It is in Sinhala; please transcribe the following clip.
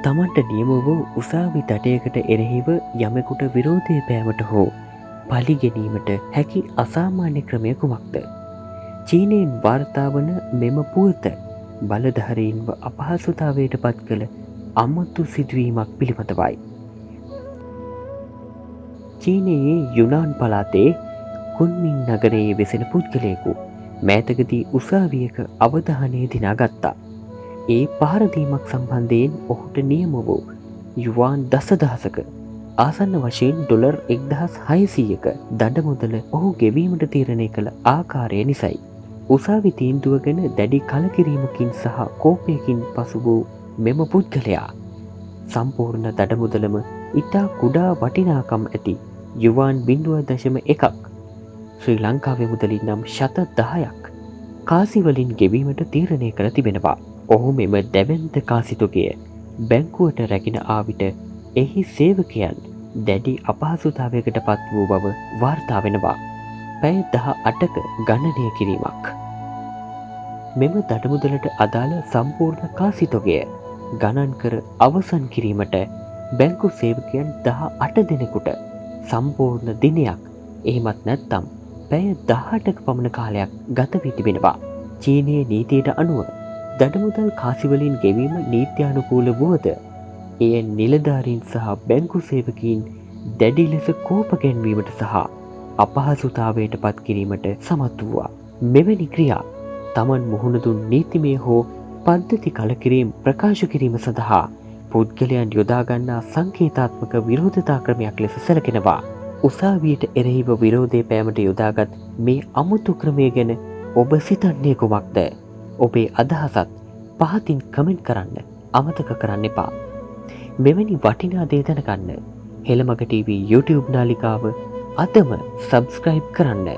තමන්ට නියම වූ උසාවි තටයකට එරෙහිව යමෙකුට විරෝධය පෑමට හෝ පලිගැනීමට හැකි අසාමාන්‍ය ක්‍රමය කුමක්ද. චීනයෙන් වාර්තාවන මෙම පුවත බලධහරයින්ව අපහසුතාවයට පත් කළ අමුතු සිදුවීමක් පිළිබඳවයි. චීනයේ යුනාන් පලාතේ කුන්මින් නගරයේ වෙසෙන පුද්ගලයෙකු මෑතකදී උසාවියක අවධානය දිනාගත්තා. ඒ පහරදීමක් සම්බන්ධයෙන් ඔහුට නියම වූ යුවාන් දසදහසක ආසන්න වශයෙන් ඩොලර් 1600ක දඩමුදල ඔහු ගෙවීමට තීරණය කළ ආකාරය නිසයි. උසාවි තීන්දුව ගැන දැඩි කලකිරීමකින් සහ කෝපයකින් පසු වූ මෙම පුද්ගලයා සම්පූර්ණ දඩමුදලම ඉතා කුඩා වටිනාකම් ඇති යුවාන් 0.1ක් ශ්‍රී ලංකාවේ මුදලින් නම් 10ක් කාසිවලින් ගෙවීමට තීරණය කර තිබෙනවා. ඔහු මෙම දැවැන්ත කාසිතුකය බැංකුවට රැගෙන ආවිට එහි සේවකයන් දැඩි අපහසුතාවයකට පත් වූ බව වාර්තා වෙනවා. පැය 18ක ගණනය කිරීමක්. මෙම දඩමුදලට අදාළ සම්පූර්ණ කාසිතොගය ගණන් කර අවසන් කිරීමට බැංකු සේවකයන් 18 දෙනෙකුට සම්පූර්ණ දිනයක් එහෙමත් නැත්නම් පැය 18ක පමණ කාලයක් ගත වී තිබෙනවා. චීනයේ නීතියට අනුව දඩමුදල් කාසිවලින් ගෙවීම නීත්‍යානුකූල වුවද එය නිලධාරීන් සහ බැංකු සේවකීන් දැඩි ලෙස කෝප ගැන්වීමට සහ අපහසුතාවයට පත් කිරීමට සමත් වූවා. මෙවැනි ක්‍රියා තමන් මුහුණ දුන් නීතිමය හෝ පද්ධති කලකිරීම ප්‍රකාශ කිරීම සඳහා පුද්ගලයන් යොදාගන්නා සංකේතාත්මක විරෝධතා ක්‍රමයක් ලෙස සැලකෙනවා. උසාවියට එරෙහිව විරෝධය පෑමට යොදාගත් මේ අමුතු ක්‍රමය ගැන ඔබ සිතන්නේ කුමක්ද? ඔබේ අදහසත් පහතින් කමෙන්ට් කරන්න අමතක කරන්න එපා. මෙවැනි වටිනා දේ දැනගන්න හෙළමග TV YouTube නාලිකාව අදම සබ්ස්ක්‍රයිබ් කරන්න.